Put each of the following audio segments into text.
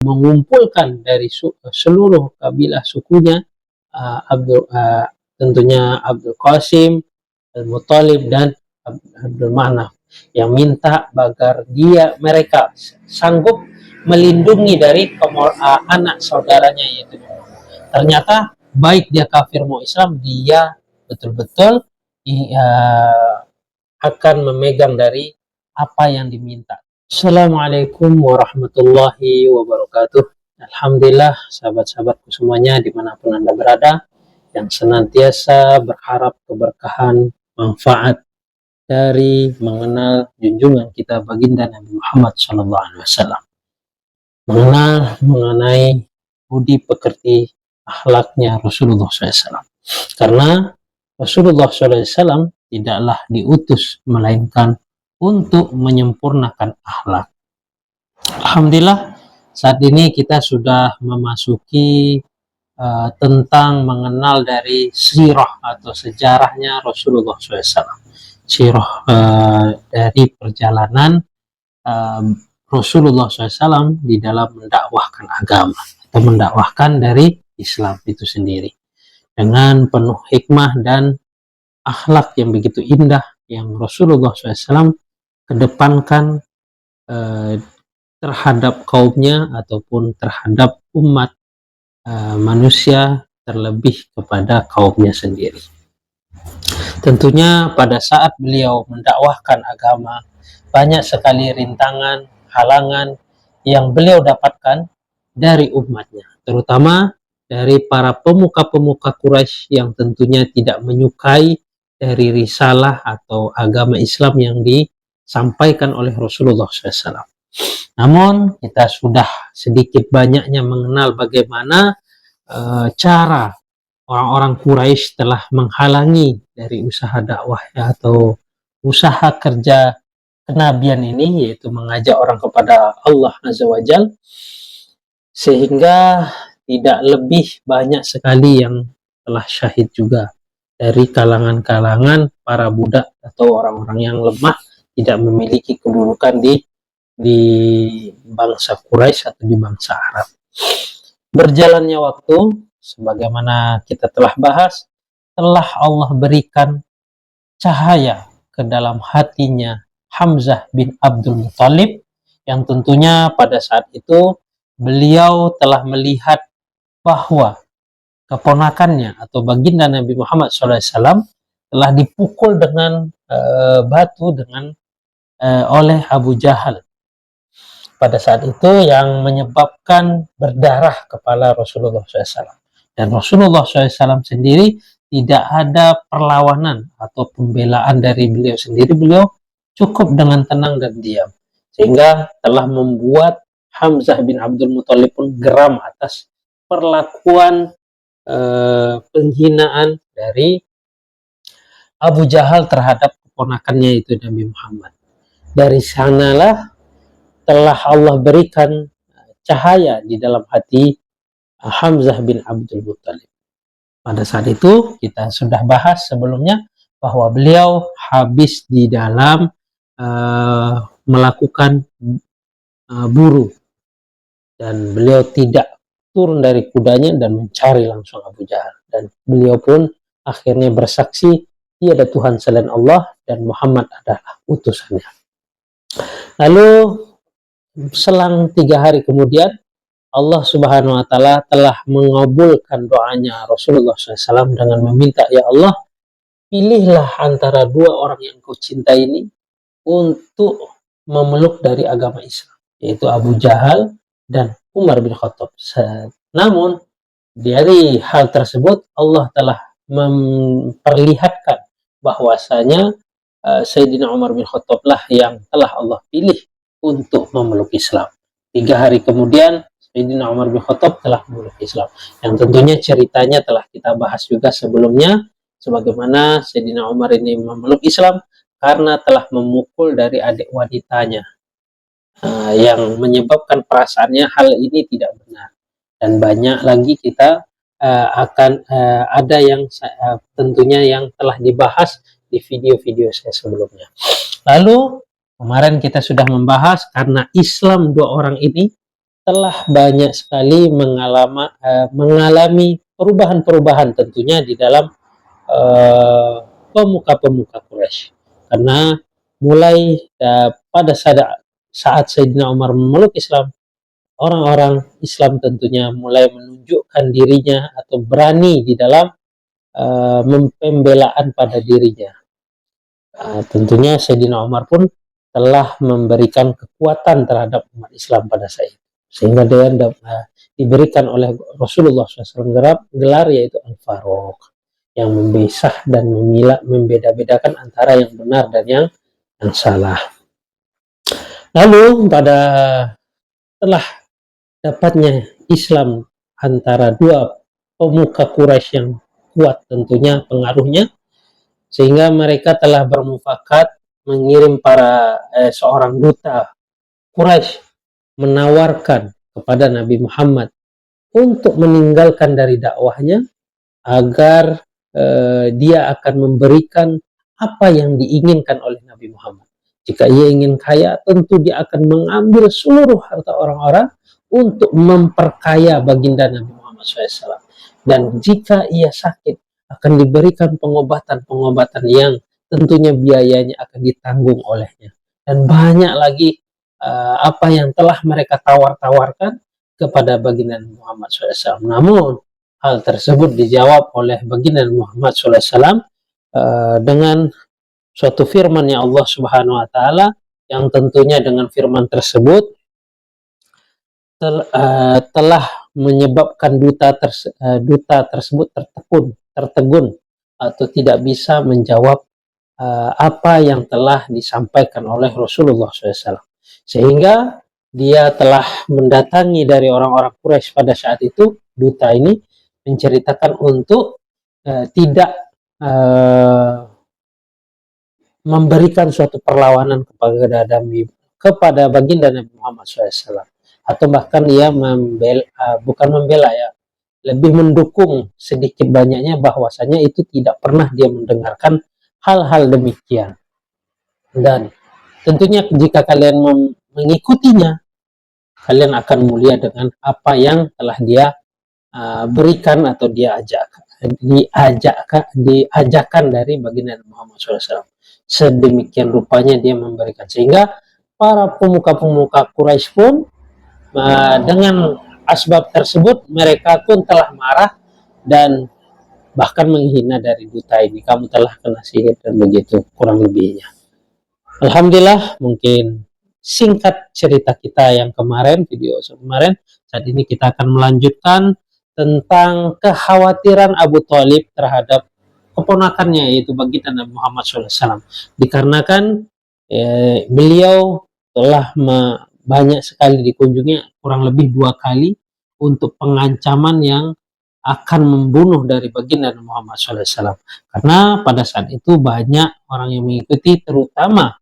mengumpulkan dari seluruh kabilah sukunya, tentunya Abdul Qasim, Al-Muttalib, dan Abdul Manaf, yang minta agar mereka sanggup melindungi dari anak saudaranya yaitu. Ternyata baik dia kafir mau Islam, dia betul-betul akan memegang dari apa yang diminta. Assalamualaikum warahmatullahi wabarakatuh. Alhamdulillah, sahabat-sahabatku semuanya dimanapun Anda berada, yang senantiasa berharap keberkahan, manfaat dari mengenal junjungan kita baginda Nabi Muhammad SAW. Mengenal mengenai budi pekerti akhlaknya Rasulullah SAW. Karena Rasulullah SAW tidaklah diutus melainkan untuk menyempurnakan akhlak. Alhamdulillah, saat ini kita sudah memasuki tentang mengenal dari sirah atau sejarahnya Rasulullah SAW. Sirah dari perjalanan Rasulullah SAW di dalam mendakwahkan agama atau mendakwahkan dari Islam itu sendiri, dengan penuh hikmah dan akhlak yang begitu indah yang Rasulullah SAW kedepankan terhadap kaumnya ataupun terhadap umat manusia, terlebih kepada kaumnya sendiri. Tentunya pada saat beliau mendakwahkan agama, banyak sekali rintangan, halangan yang beliau dapatkan dari umatnya, terutama dari para pemuka-pemuka Quraisy yang tentunya tidak menyukai dari risalah atau agama Islam yang disampaikan oleh Rasulullah SAW. Namun kita sudah sedikit banyaknya mengenal bagaimana cara orang-orang Quraisy telah menghalangi dari usaha dakwah atau usaha kerja kenabian ini, yaitu mengajak orang kepada Allah Azza wa Jalla, sehingga tidak lebih banyak sekali yang telah syahid juga dari kalangan-kalangan para budak atau orang-orang yang lemah, tidak memiliki kedudukan di bangsa Quraisy atau di bangsa Arab. Berjalannya waktu, sebagaimana kita telah bahas, telah Allah berikan cahaya ke dalam hatinya Hamzah bin Abdul Muttalib, yang tentunya pada saat itu beliau telah melihat bahwa keponakannya atau baginda Nabi Muhammad SAW telah dipukul dengan batu oleh Abu Jahal pada saat itu, yang menyebabkan berdarah kepala Rasulullah SAW. Dan Rasulullah SAW sendiri tidak ada perlawanan atau pembelaan dari beliau sendiri. Beliau cukup dengan tenang dan diam, sehingga telah membuat Hamzah bin Abdul Muttalib pun geram atas perlakuan penghinaan dari Abu Jahal terhadap keponakannya itu Nabi Muhammad. Dari sanalah telah Allah berikan cahaya di dalam hati Hamzah bin Abdul Muttalib. Pada saat itu kita sudah bahas sebelumnya bahwa beliau habis di dalam melakukan buru, dan beliau tidak turun dari kudanya dan mencari langsung Abu Jahal, dan beliau pun akhirnya bersaksi tiada Tuhan selain Allah dan Muhammad adalah utusannya. Lalu selang 3 hari kemudian, Allah Subhanahu wa Ta'ala telah mengabulkan doanya Rasulullah SAW dengan meminta, ya Allah, pilihlah antara 2 orang yang kau cintai ini untuk memeluk dari agama Islam, yaitu Abu Jahal dan Umar bin Khattab. Namun dari hal tersebut Allah telah memperlihatkan bahwasanya Sayyidina Umar bin Khattab lah yang telah Allah pilih untuk memeluk Islam. 3 hari kemudian Sayyidina Umar bin Khattab telah memeluk Islam, yang tentunya ceritanya telah kita bahas juga sebelumnya, sebagaimana Sayyidina Umar ini memeluk Islam karena telah memukul dari adik wanitanya, yang menyebabkan perasaannya hal ini tidak benar. Dan banyak lagi kita akan ada yang tentunya yang telah dibahas di video-video saya sebelumnya. Lalu kemarin kita sudah membahas karena Islam 2 orang ini telah banyak sekali mengalami perubahan-perubahan tentunya di dalam pemuka-pemuka Quraisy. Karena mulai pada saat Sayyidina Umar memeluk Islam, orang-orang Islam tentunya mulai menunjukkan dirinya atau berani di dalam pembelaan pada dirinya. Tentunya Sayyidina Umar pun telah memberikan kekuatan terhadap umat Islam pada saat itu, sehingga dia diberikan oleh Rasulullah SAW gelar yaitu Al-Faruq, yang memisah dan membeda-bedakan antara yang benar dan yang salah. Lalu pada setelah dapatnya Islam antara dua pemuka Quraisy yang kuat tentunya pengaruhnya, sehingga mereka telah bermufakat mengirim seorang duta Quraisy menawarkan kepada Nabi Muhammad untuk meninggalkan dari dakwahnya agar dia akan memberikan apa yang diinginkan oleh Nabi Muhammad. Jika ia ingin kaya, tentu dia akan mengambil seluruh harta orang-orang untuk memperkaya baginda Nabi Muhammad SAW. Dan jika ia sakit, akan diberikan pengobatan-pengobatan yang tentunya biayanya akan ditanggung olehnya. Dan banyak lagi apa yang telah mereka tawar-tawarkan kepada baginda Muhammad SAW. Namun hal tersebut dijawab oleh baginda Muhammad SAW dengan suatu firman yang Allah Subhanahu Wa Taala, yang tentunya dengan firman tersebut telah menyebabkan duta tersebut tertegun atau tidak bisa menjawab apa yang telah disampaikan oleh Rasulullah SAW, sehingga dia telah mendatangi dari orang-orang Quraisy pada saat itu. Duta ini menceritakan untuk tidak memberikan suatu perlawanan kepada baginda Nabi Muhammad SAW, atau bahkan ia bukan membela ya, lebih mendukung sedikit banyaknya bahwasanya itu tidak pernah dia mendengarkan hal-hal demikian. Dan tentunya jika kalian mengikutinya, kalian akan mulia dengan apa yang telah dia berikan atau diajarkan dari baginda Muhammad SAW. Sedemikian rupanya dia memberikan, sehingga para pemuka-pemuka Quraisy pun dengan asbab tersebut mereka pun telah marah dan bahkan menghina dari duta ini. Kamu telah kena sihir dan begitu kurang lebihnya. Alhamdulillah, mungkin singkat cerita kita yang kemarin, video kemarin. Saat ini kita akan melanjutkan tentang kekhawatiran Abu Thalib terhadap keponakannya, yaitu baginda Nabi Muhammad SAW. Dikarenakan beliau telah banyak sekali dikunjungi, kurang lebih 2 kali, untuk pengancaman yang akan membunuh dari baginda Nabi Muhammad SAW. Karena pada saat itu banyak orang yang mengikuti, terutama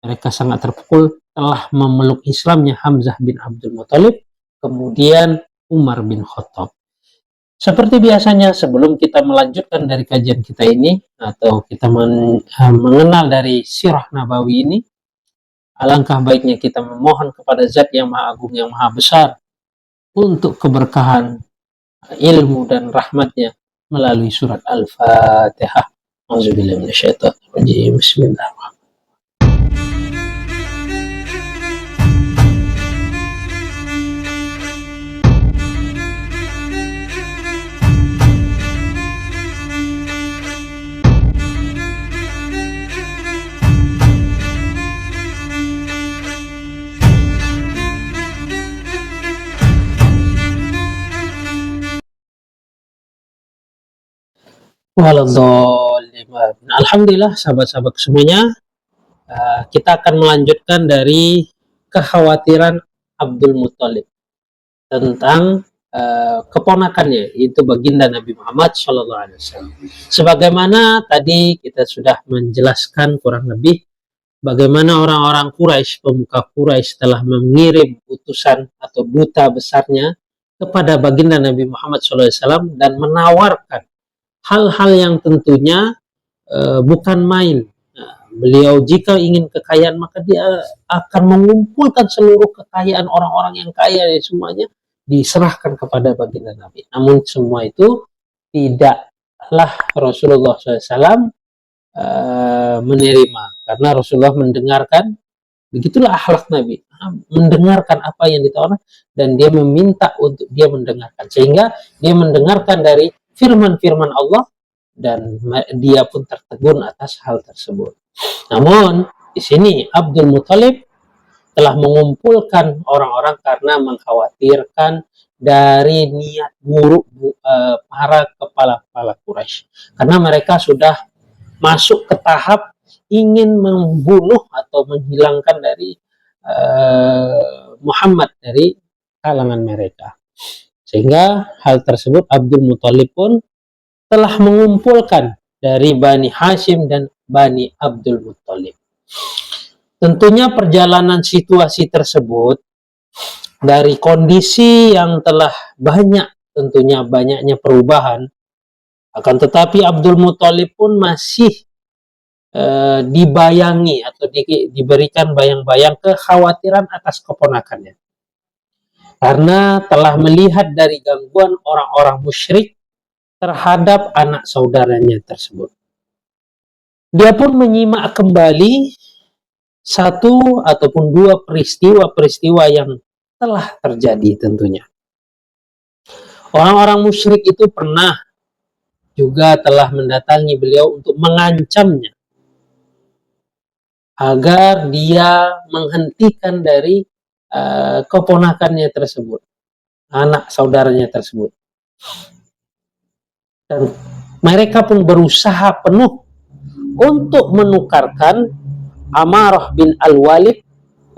mereka sangat terpukul telah memeluk Islamnya Hamzah bin Abdul Muthalib, kemudian Umar bin Khattab. Seperti biasanya, sebelum kita melanjutkan dari kajian kita ini, atau kita mengenal dari sirah Nabawi ini, alangkah baiknya kita memohon kepada Zat yang Maha Agung, yang Maha Besar, untuk keberkahan ilmu dan rahmatnya melalui surat Al-Fatihah. Auzubillahi minasyaitonir rajim. Bismillahirrahmanirrahim. Alhamdulillah, sahabat-sahabat semuanya, kita akan melanjutkan dari kekhawatiran Abdul Muthalib tentang keponakannya, yaitu baginda Nabi Muhammad SAW. Sebagaimana tadi kita sudah menjelaskan kurang lebih bagaimana orang-orang Quraisy, pemuka Quraisy, telah mengirim utusan atau duta besarnya kepada baginda Nabi Muhammad SAW dan menawarkan hal-hal yang tentunya bukan main. beliau jika ingin kekayaan maka dia akan mengumpulkan seluruh kekayaan orang-orang yang kaya, semuanya diserahkan kepada baginda Nabi. Namun semua itu tidaklah Rasulullah SAW menerima, karena Rasulullah mendengarkan, begitulah akhlak Nabi, mendengarkan apa yang ditawarkan dan dia meminta untuk dia mendengarkan, sehingga dia mendengarkan dari firman-firman Allah dan dia pun tertegun atas hal tersebut. Namun di sini Abdul Muthalib telah mengumpulkan orang-orang karena mengkhawatirkan dari niat buruk para kepala-kepala Quraisy, karena mereka sudah masuk ke tahap ingin membunuh atau menghilangkan dari Muhammad dari kalangan mereka. Sehingga hal tersebut Abdul Muthalib pun telah mengumpulkan dari Bani Hashim dan Bani Abdul Muthalib. Tentunya perjalanan situasi tersebut dari kondisi yang telah tentunya banyaknya perubahan, akan tetapi Abdul Muthalib pun masih dibayangi atau diberikan bayang-bayang kekhawatiran atas keponakannya, karena telah melihat dari gangguan orang-orang musyrik terhadap anak saudaranya tersebut. Dia pun menyimak kembali satu ataupun dua peristiwa yang telah terjadi tentunya. Orang-orang musyrik itu pernah juga telah mendatangi beliau untuk mengancamnya agar dia menghentikan dari keponakannya tersebut, anak saudaranya tersebut. Dan mereka pun berusaha penuh untuk menukarkan Amarah bin Al-Walid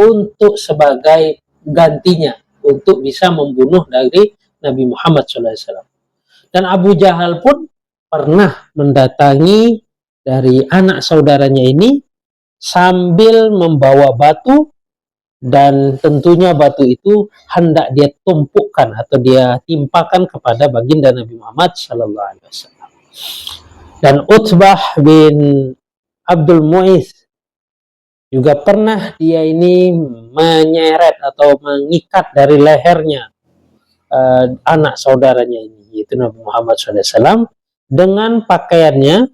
untuk sebagai gantinya, untuk bisa membunuh dari Nabi Muhammad SAW. Dan Abu Jahal pun pernah mendatangi dari anak saudaranya ini sambil membawa batu, dan tentunya batu itu hendak dia tumpukan atau dia timpakan kepada baginda Nabi Muhammad SAW. Dan Utbah bin Abdul Mu'izz juga pernah dia ini menyeret atau mengikat dari lehernya anak saudaranya ini, yaitu Nabi Muhammad SAW, dengan pakaiannya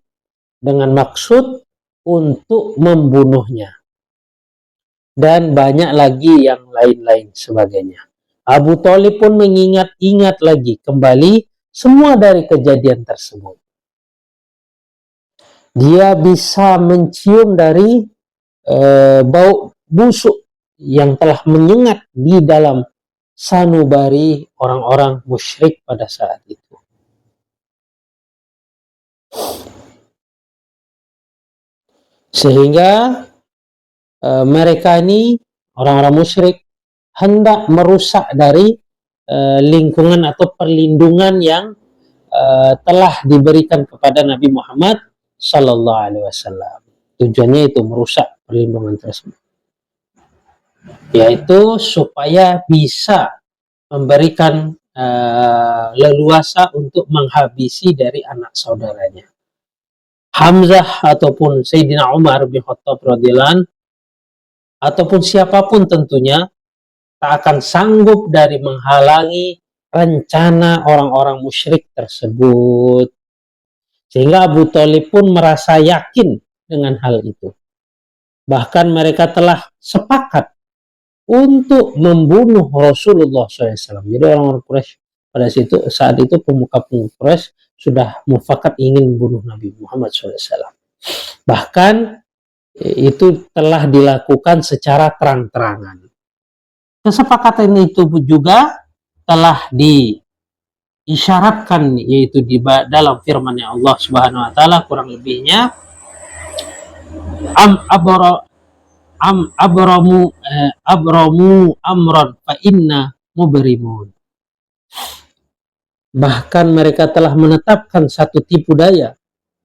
dengan maksud untuk membunuhnya. Dan banyak lagi yang lain-lain sebagainya. Abu Thalib pun mengingat-ingat lagi kembali semua dari kejadian tersebut. Dia bisa mencium dari bau busuk yang telah menyengat di dalam sanubari orang-orang musyrik pada saat itu. Sehingga mereka ini, orang-orang musyrik, hendak merusak dari lingkungan atau perlindungan yang telah diberikan kepada Nabi Muhammad Sallallahu Alaihi Wasallam. Tujuannya itu merusak perlindungan tersebut, yaitu supaya bisa memberikan leluasa untuk menghabisi dari anak saudaranya. Hamzah ataupun Sayyidina Umar bin Khattab radhiyallahu ataupun siapapun tentunya tak akan sanggup dari menghalangi rencana orang-orang musyrik tersebut. Sehingga Abu Thalib pun merasa yakin dengan hal itu. Bahkan mereka telah sepakat untuk membunuh Rasulullah SAW. Jadi orang-orang Quraisy pada saat itu pemuka-pemuka Quraisy sudah mufakat ingin membunuh Nabi Muhammad SAW. Bahkan itu telah dilakukan secara terang-terangan. Kesepakatan itu juga telah diisyaratkan, yaitu di dalam firman-Nya Allah Subhanahu wa taala, kurang lebihnya abramu amran fa inna mubrimun. Bahkan mereka telah menetapkan satu tipu daya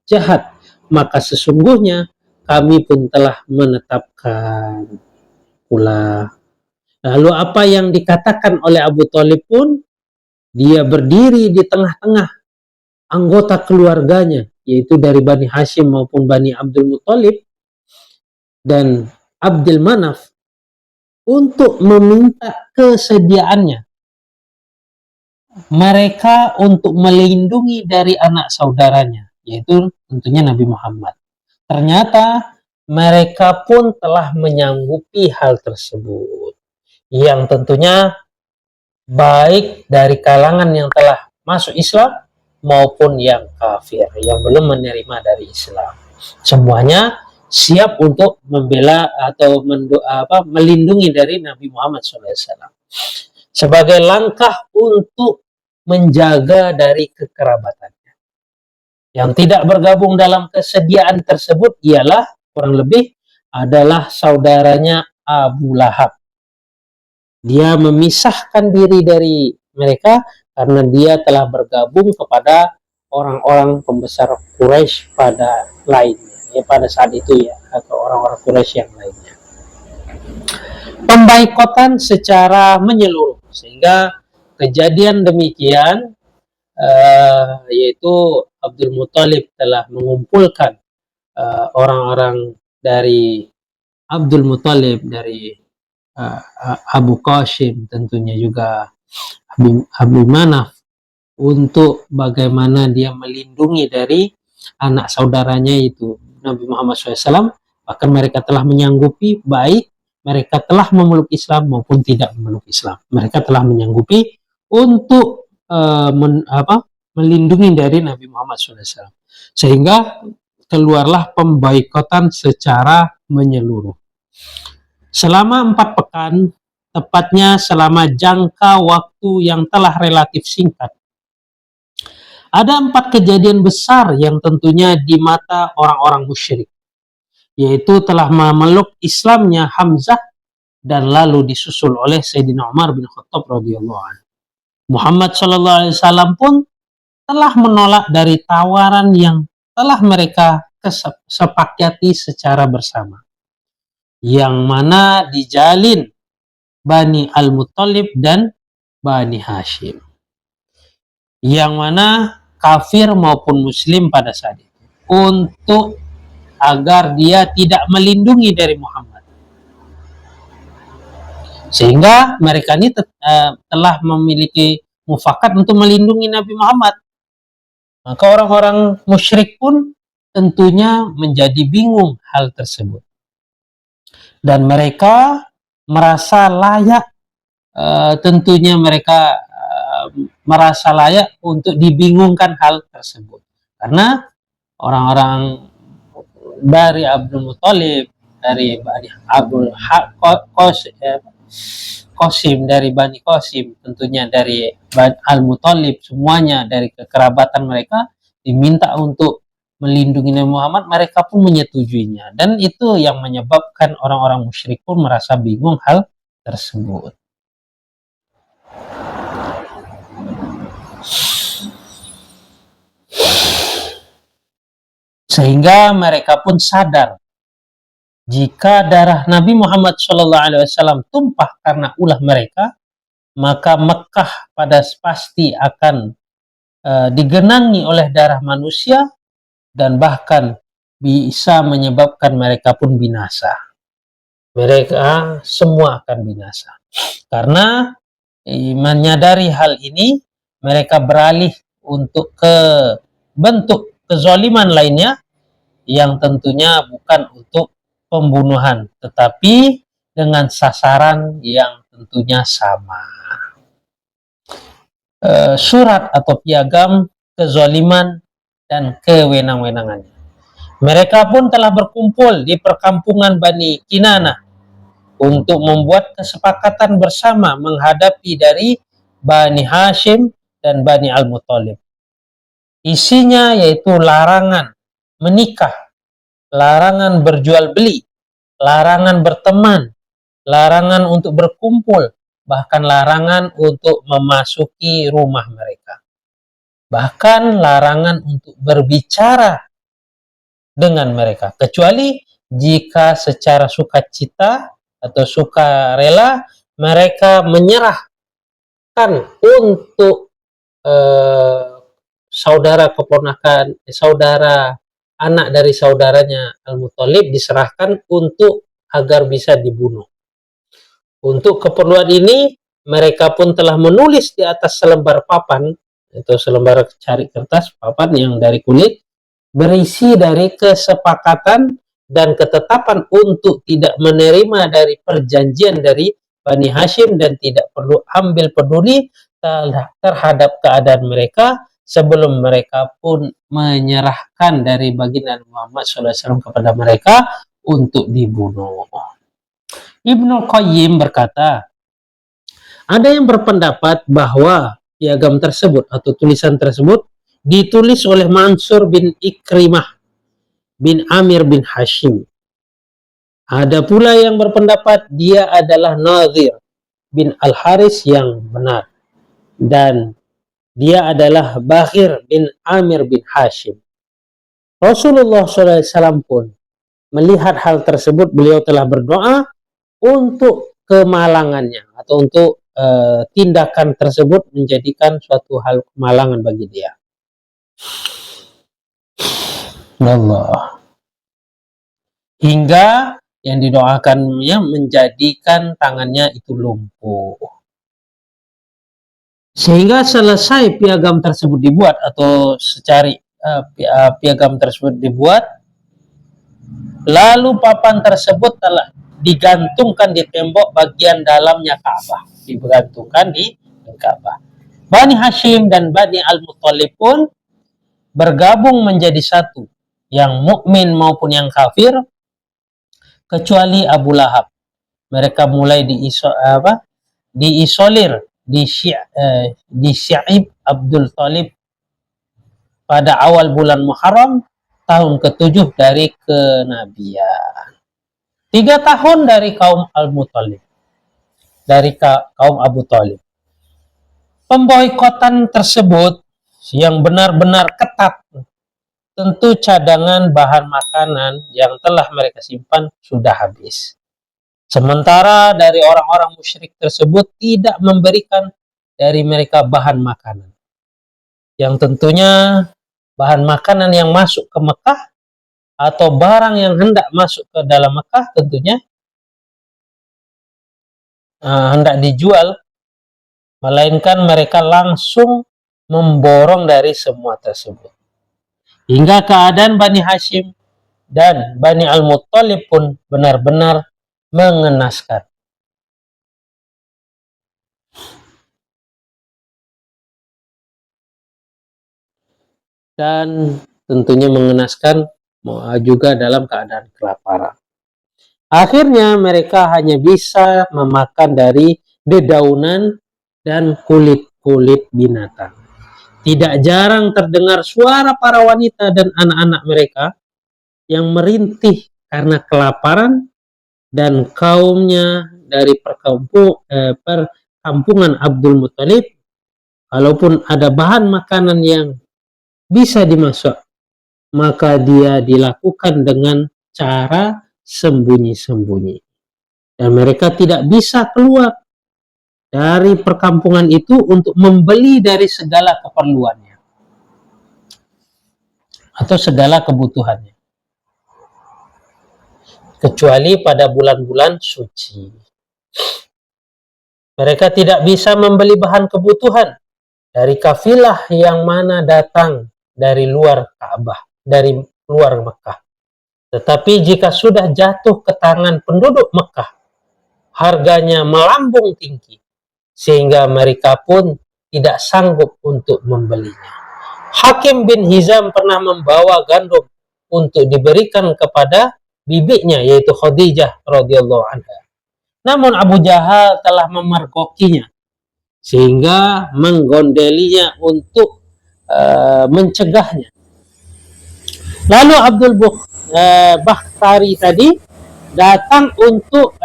jahat, maka sesungguhnya kami pun telah menetapkan pula. Lalu apa yang dikatakan oleh Abu Thalib pun, dia berdiri di tengah-tengah anggota keluarganya, yaitu dari Bani Hashim maupun Bani Abdul Muthalib, dan Abdul Manaf untuk meminta kesediaannya mereka untuk melindungi dari anak saudaranya, yaitu tentunya Nabi Muhammad. Ternyata mereka pun telah menyanggupi hal tersebut, yang tentunya baik dari kalangan yang telah masuk Islam maupun yang kafir, yang belum menerima dari Islam. Semuanya siap untuk membela atau melindungi dari Nabi Muhammad SAW sebagai langkah untuk menjaga dari kekerabatannya. Yang tidak bergabung dalam kesediaan tersebut ialah kurang lebih adalah saudaranya Abu Lahab. Dia memisahkan diri dari mereka karena dia telah bergabung kepada orang-orang pembesar Quraisy pada lainnya, pada saat itu ya, atau orang-orang Quraisy yang lainnya. Pembaikotan secara menyeluruh, sehingga kejadian demikian yaitu Abdul Muthalib telah mengumpulkan orang-orang dari Abdul Muthalib, dari Abu Qasim, tentunya juga Habib Manaf, untuk bagaimana dia melindungi dari anak saudaranya itu Nabi Muhammad SAW. Bahkan mereka telah menyanggupi, baik mereka telah memeluk Islam maupun tidak memeluk Islam, mereka telah menyanggupi untuk melindungi dari Nabi Muhammad SAW, sehingga keluarlah pembaikotan secara menyeluruh. Selama 4 pekan, tepatnya selama jangka waktu yang telah relatif singkat, ada 4 kejadian besar yang tentunya di mata orang-orang musyrik, yaitu telah memeluk Islamnya Hamzah dan lalu disusul oleh Sayyidina Umar bin Khattab radhiyallahu anhu. Muhammad SAW pun telah menolak dari tawaran yang telah mereka sepakati secara bersama, yang mana dijalin Bani Al-Muttalib dan Bani Hashim, yang mana kafir maupun muslim pada saat itu, untuk agar dia tidak melindungi dari Muhammad. Sehingga mereka ini telah memiliki mufakat untuk melindungi Nabi Muhammad. Maka orang-orang musyrik pun tentunya menjadi bingung hal tersebut. Dan mereka merasa layak, tentunya mereka merasa layak untuk dibingungkan hal tersebut. Karena orang-orang dari Abdul Muthalib, dari Bani Abdul Qasim, dari Bani Qasim, tentunya dari Al-Muthalib, semuanya dari kekerabatan mereka diminta untuk melindungi Nabi Muhammad, mereka pun menyetujuinya. Dan itu yang menyebabkan orang-orang musyrik pun merasa bingung hal tersebut. Sehingga mereka pun sadar jika darah Nabi Muhammad SAW tumpah karena ulah mereka, maka Mekah pada pasti akan digenangi oleh darah manusia dan bahkan bisa menyebabkan mereka pun binasa. Mereka semua akan binasa. Karena menyadari hal ini, mereka beralih untuk ke bentuk kezaliman lainnya, yang tentunya bukan untuk pembunuhan, tetapi dengan sasaran yang tentunya sama. Surat atau piagam kezaliman dan kewenang-wenangannya. Mereka pun telah berkumpul di perkampungan Bani Kinanah untuk membuat kesepakatan bersama menghadapi dari Bani Hashim dan Bani Al-Muthalib. Isinya yaitu larangan menikah, larangan berjual beli, larangan berteman, larangan untuk berkumpul, bahkan larangan untuk memasuki rumah mereka. Bahkan larangan untuk berbicara dengan mereka, kecuali jika secara sukacita atau sukarela mereka menyerahkan untuk saudara keponakan, saudara anak dari saudaranya Al-Muthalib diserahkan untuk agar bisa dibunuh. Untuk keperluan ini, mereka pun telah menulis di atas selembar papan, atau selembar cari kertas papan yang dari kulit, berisi dari kesepakatan dan ketetapan untuk tidak menerima dari perjanjian dari Bani Hashim dan tidak perlu ambil peduli terhadap keadaan mereka sebelum mereka pun menyerahkan dari baginda Muhammad SAW kepada mereka untuk dibunuh. Ibnu Qayyim berkata, ada yang berpendapat bahwa piagam tersebut atau tulisan tersebut ditulis oleh Mansur bin Ikrimah bin Amir bin Hashim. Ada pula yang berpendapat dia adalah Nadhir bin Al-Haris yang benar. Dan dia adalah Bakhir bin Amir bin Hashim. Rasulullah SAW pun melihat hal tersebut, beliau telah berdoa untuk kemalangannya atau untuk tindakan tersebut menjadikan suatu hal kemalangan bagi dia. Allah. Hingga yang didoakannya menjadikan tangannya itu lumpuh. Sehingga selesai piagam tersebut dibuat atau piagam tersebut dibuat, lalu papan tersebut telah digantungkan di tembok bagian dalamnya Ka'bah. Digantungkan di Ka'bah. Bani Hashim dan Bani Al-Muthalib pun bergabung menjadi satu, yang mukmin maupun yang kafir, kecuali Abu Lahab. Mereka mulai diisolir di Syi'ib Abdul Thalib pada awal bulan Muharram tahun ke-7 dari kenabian. 3 tahun dari kaum Al-Muthalib, dari kaum Abu Thalib. Pemboikotan tersebut yang benar-benar ketat. Tentu cadangan bahan makanan yang telah mereka simpan sudah habis. Sementara dari orang-orang musyrik tersebut tidak memberikan dari mereka bahan makanan. Yang tentunya bahan makanan yang masuk ke Mekah atau barang yang hendak masuk ke dalam Mekah tentunya hendak dijual, melainkan mereka langsung memborong dari semua tersebut. Hingga keadaan Bani Hashim dan Bani Al-Muthalib pun benar-benar mengenaskan. Dan tentunya mengenaskan juga dalam keadaan kelaparan. Akhirnya mereka hanya bisa memakan dari dedaunan dan kulit-kulit binatang. Tidak jarang terdengar suara para wanita dan anak-anak mereka yang merintih karena kelaparan, dan kaumnya dari perkampungan Abdul Muthalib, kalaupun ada bahan makanan yang bisa dimasak, maka dia dilakukan dengan cara sembunyi-sembunyi. Dan mereka tidak bisa keluar dari perkampungan itu untuk membeli dari segala keperluannya atau segala kebutuhannya, kecuali pada bulan-bulan suci. Mereka tidak bisa membeli bahan kebutuhan dari kafilah yang mana datang dari luar Ka'bah, dari luar Mekah. Tetapi jika sudah jatuh ke tangan penduduk Mekah, harganya melambung tinggi, sehingga mereka pun tidak sanggup untuk membelinya. Hakim bin Hizam pernah membawa gandum untuk diberikan kepada bibinya, yaitu Khadijah radhiyallahu anha. Namun Abu Jahal telah memergokinya, sehingga menggondelinya untuk mencegahnya. Lalu Bakhtari tadi datang untuk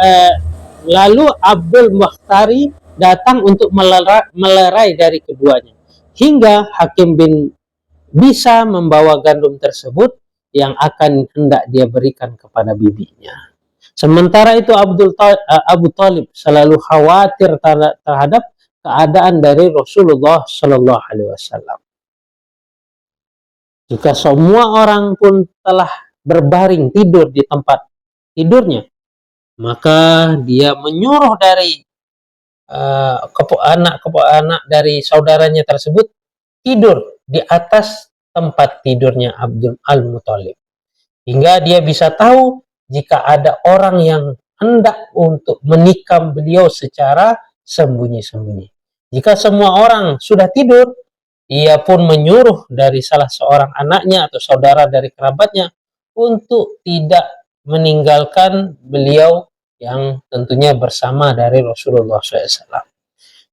melerai dari keduanya, hingga Hakim bin bisa membawa gandum tersebut yang akan hendak dia berikan kepada bibinya. Sementara itu Abu Thalib selalu khawatir terhadap keadaan dari Rasulullah Sallallahu Alaihi Wasallam. Jika semua orang pun telah berbaring tidur di tempat tidurnya, maka dia menyuruh dari anak dari saudaranya tersebut tidur di atas tempat tidurnya Abdul Al-Muthalib, hingga dia bisa tahu jika ada orang yang hendak untuk menikam beliau secara sembunyi-sembunyi. Jika semua orang sudah tidur, ia pun menyuruh dari salah seorang anaknya atau saudara dari kerabatnya untuk tidak meninggalkan beliau yang tentunya bersama dari Rasulullah SAW.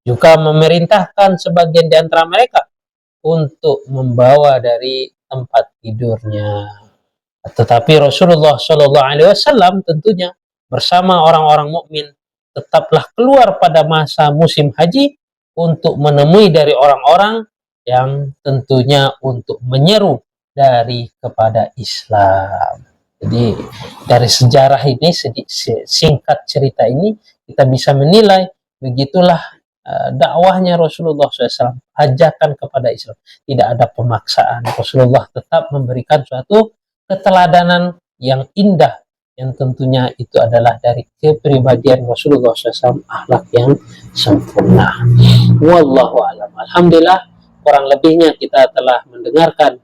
Juga memerintahkan sebagian di antara mereka untuk membawa dari tempat tidurnya. Tetapi Rasulullah SAW tentunya bersama orang-orang mukmin tetaplah keluar pada masa musim haji untuk menemui dari orang-orang yang tentunya untuk menyeru dari kepada Islam. Jadi dari sejarah ini, singkat cerita ini, kita bisa menilai begitulah dakwahnya Rasulullah SAW, ajakan kepada Islam. Tidak ada pemaksaan. Rasulullah tetap memberikan suatu keteladanan yang indah, yang tentunya itu adalah dari kepribadian Rasulullah SAW, akhlak yang sempurna. Wallahu a'lam. Alhamdulillah, kurang lebihnya kita telah mendengarkan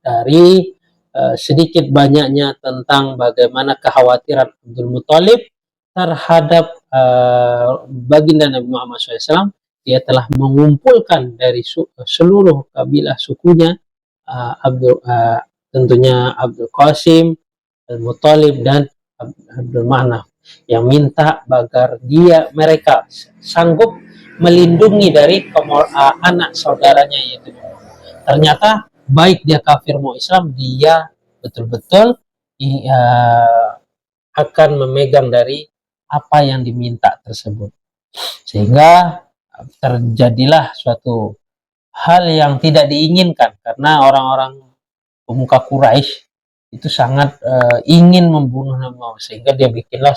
dari sedikit banyaknya tentang bagaimana kekhawatiran Abdul Muthalib terhadap baginda Nabi Muhammad SAW. Dia telah mengumpulkan dari seluruh kabilah sukunya, tentunya Abdul Qasim, Al-Muthalib, dan Abdul Manaf, yang minta agar mereka sanggup melindungi dari anak saudaranya yaitu. Ternyata baik dia kafir mau Islam, dia betul-betul akan memegang dari apa yang diminta tersebut, sehingga terjadilah suatu hal yang tidak diinginkan, karena orang-orang pemuka Quraisy itu sangat ingin membunuh Nabi Muhammad, sehingga dia bikinlah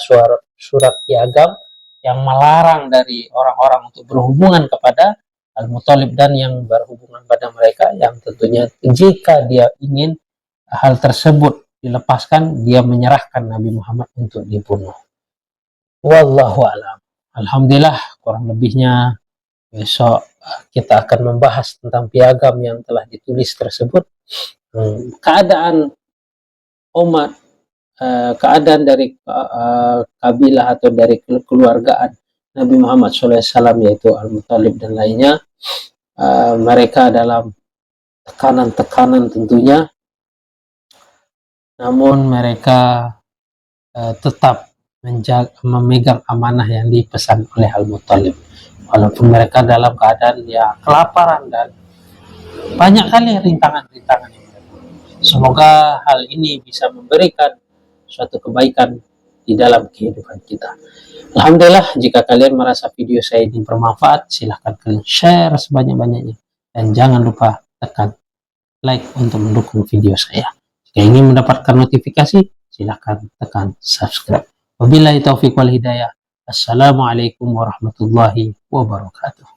surat piagam yang melarang dari orang-orang untuk berhubungan kepada Al-Muthalib dan yang berhubungan pada mereka, yang tentunya jika dia ingin hal tersebut dilepaskan, dia menyerahkan Nabi Muhammad untuk dibunuh. Wallahu a'lam. Alhamdulillah, kurang lebihnya besok kita akan membahas tentang piagam yang telah ditulis tersebut, keadaan umat, keadaan dari kabilah atau dari keluargaan Nabi Muhammad SAW, yaitu Al-Muthalib dan lainnya. Mereka dalam tekanan-tekanan tentunya, namun mereka tetap memegang amanah yang dipesan oleh Al-Muthalib, walaupun mereka dalam keadaan ya kelaparan dan banyak kali rintangan-rintangan. Semoga hal ini bisa memberikan suatu kebaikan di dalam kehidupan kita. Alhamdulillah, jika kalian merasa video saya ini bermanfaat, silahkan kalian share sebanyak-banyaknya, dan jangan lupa tekan like untuk mendukung video saya. Jika ingin mendapatkan notifikasi, silahkan tekan subscribe. Wabillahi taufiq wal hidayah. Assalamualaikum warahmatullahi wabarakatuh.